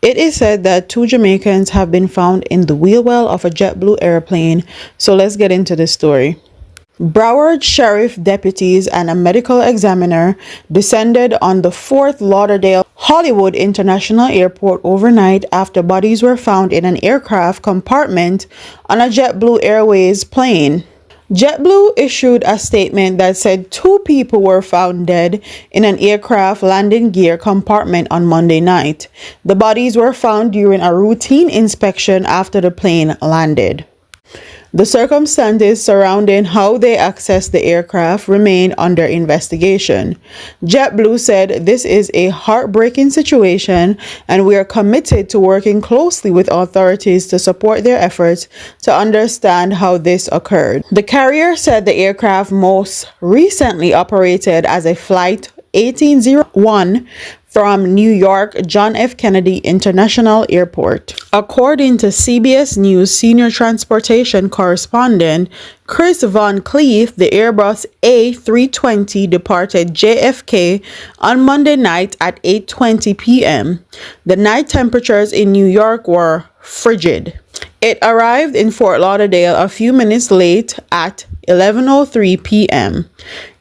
It is said that 2 Jamaicans have been found in the wheel well of a JetBlue airplane. So let's get into this story. Broward Sheriff deputies and a medical examiner descended on the Fort Lauderdale Hollywood International Airport overnight after bodies were found in an aircraft compartment on a JetBlue Airways plane. JetBlue issued a statement that said 2 people were found dead in an aircraft landing gear compartment on Monday night. The bodies were found during a routine inspection after the plane landed. The circumstances surrounding how they accessed the aircraft remain under investigation. JetBlue said this is a heartbreaking situation and we are committed to working closely with authorities to support their efforts to understand how this occurred. The carrier said the aircraft most recently operated as a Flight 1801 from New York John F. Kennedy International Airport. According to CBS News senior transportation correspondent Chris Van Cleef, the Airbus A320 departed JFK on Monday night at 8:20 p.m. The night temperatures in New York were frigid. It arrived in Fort Lauderdale a few minutes late at 11:03 p.m.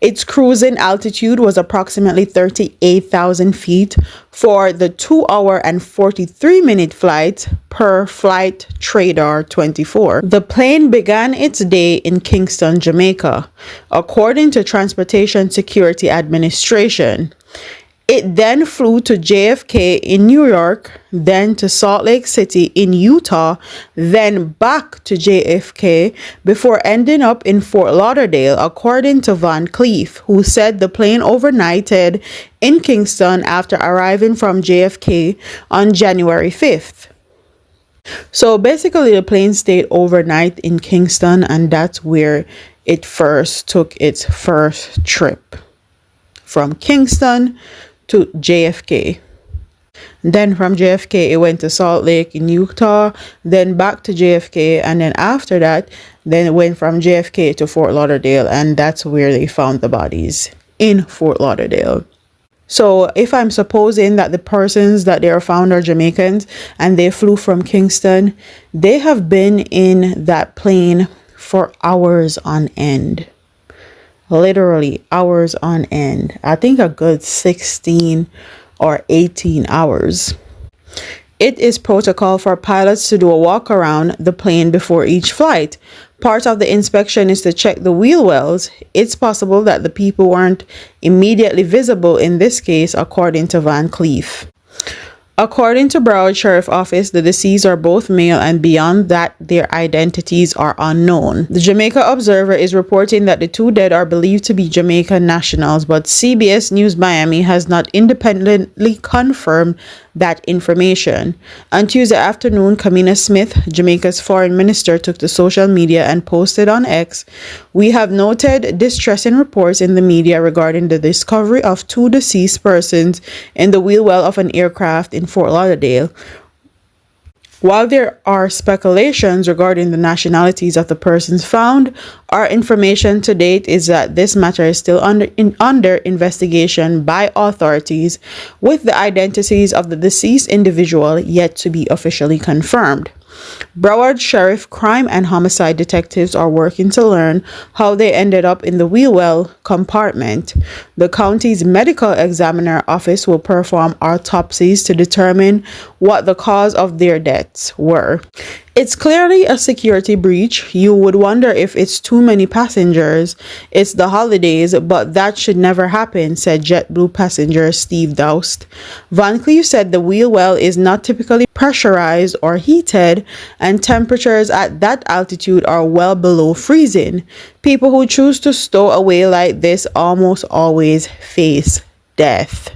Its cruising altitude was approximately 38,000 feet for the 2-hour and 43-minute flight per Flight Radar 24. The plane began its day in Kingston, Jamaica, according to Transportation Security Administration. It then flew to JFK in New York, then to Salt Lake City in Utah, then back to JFK before ending up in Fort Lauderdale, according to Van Cleef, who said the plane overnighted in Kingston after arriving from JFK on January 5th. So basically the plane stayed overnight in Kingston, and that's where it first took its first trip, from Kingston to JFK. Then from JFK it went to Salt Lake in Utah, then back to JFK, and then after that then it went from JFK to Fort Lauderdale, and that's where they found the bodies, in Fort Lauderdale. So if I'm supposing that the persons that they are found are Jamaicans and they flew from Kingston, they have been in that plane for hours on end. Literally hours on end. I think a good 16 or 18 hours. It is protocol for pilots to do a walk around the plane before each flight. Part of the inspection is to check the wheel wells. It's possible that the people weren't immediately visible in this case, according to Van Cleef. According to Broward Sheriff Office, the deceased are both male, and beyond that, their identities are unknown. The Jamaica Observer is reporting that the 2 dead are believed to be Jamaican nationals, but CBS News Miami has not independently confirmed that information. On Tuesday afternoon, Kamina Smith, Jamaica's foreign minister, took to social media and posted on X, "We have noted distressing reports in the media regarding the discovery of 2 deceased persons in the wheel well of an aircraft in Fort Lauderdale. While there are speculations regarding the nationalities of the persons found, our information to date is that this matter is still under investigation by authorities, with the identities of the deceased individual yet to be officially confirmed." Broward Sheriff crime and homicide detectives are working to learn how they ended up in the wheel well compartment. The county's medical examiner office will perform autopsies to determine what the cause of their deaths were. It's clearly a security breach. You would wonder if it's too many passengers. It's the holidays, but that should never happen, said JetBlue passenger Steve Doust. Van Cleef said the wheel well is not typically pressurized or heated, and temperatures at that altitude are well below freezing. People who choose to stow away like this almost always face death.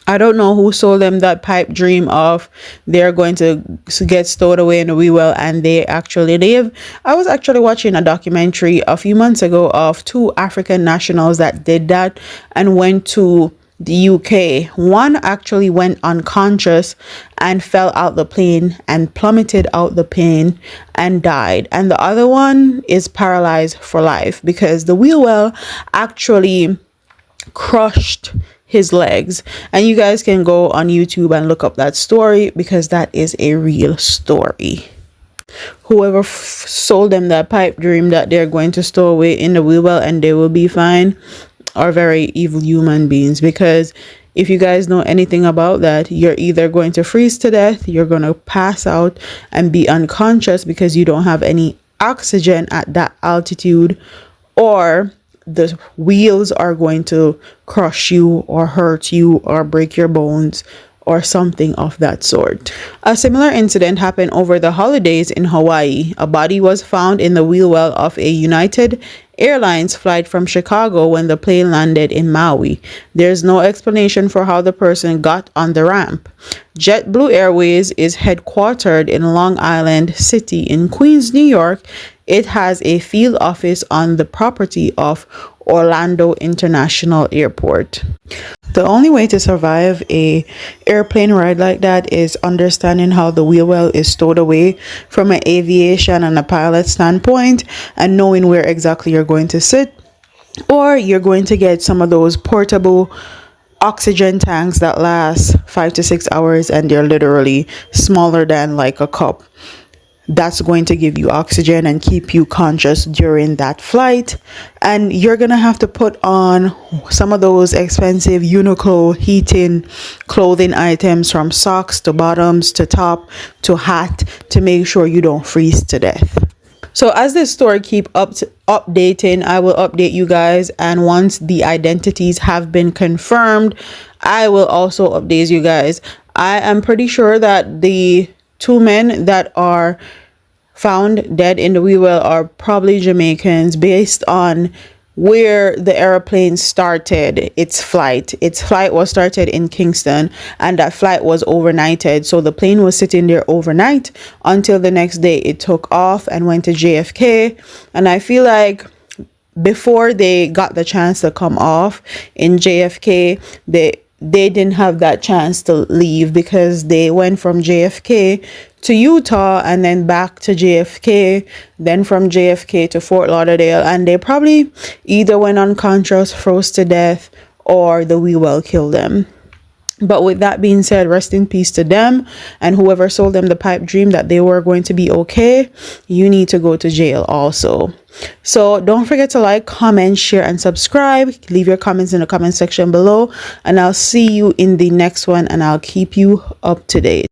I don't know who sold them that pipe dream of they're going to get stowed away in the wheel well, and they actually live. I was actually watching a documentary a few months ago of 2 African nationals that did that and went to the UK. One actually went unconscious and fell out the plane and plummeted out the plane and died. And the other one is paralyzed for life because the wheel well actually crushed his legs. And you guys can go on YouTube and look up that story because that is a real story. Whoever sold them that pipe dream that they're going to stow away in the wheel well and they will be fine are very evil human beings, because if you guys know anything about that, you're either going to freeze to death, you're going to pass out and be unconscious because you don't have any oxygen at that altitude, or the wheels are going to crush you or hurt you or break your bones or something of that sort. A similar incident happened over the holidays in Hawaii. A body was found in the wheel well of a United Airlines flight from Chicago when the plane landed in Maui. There's no explanation for how the person got on the ramp. JetBlue Airways is headquartered in Long Island City in Queens, New York. It has a field office on the property of Orlando International Airport. The only way to survive a airplane ride like that is understanding how the wheel well is stowed away from an aviation and a pilot standpoint, and knowing where exactly you're going to sit, or you're going to get some of those portable oxygen tanks that last 5 to 6 hours, and they're literally smaller than like a cup. That's going to give you oxygen and keep you conscious during that flight. And you're going to have to put on some of those expensive Uniqlo heating clothing items, from socks to bottoms to top to hat, to make sure you don't freeze to death. So as this story keep updating, I will update you guys, and once the identities have been confirmed, I will also update you guys. I am pretty sure that the two men that are found dead in the wheel well are probably Jamaicans, based on where the airplane started its flight. Its flight was started in Kingston, and that flight was overnighted. So the plane was sitting there overnight until the next day it took off and went to JFK. And I feel like before they got the chance to come off in JFK, they didn't have that chance to leave, because they went from JFK to Utah and then back to JFK, then from JFK to Fort Lauderdale, and they probably either went unconscious, froze to death, or the wheel well killed them. But with that being said, rest in peace to them, and whoever sold them the pipe dream that they were going to be okay, you need to go to jail also. So don't forget to like, comment, share, and subscribe. Leave your comments in the comment section below, and I'll see you in the next one, and I'll keep you up to date.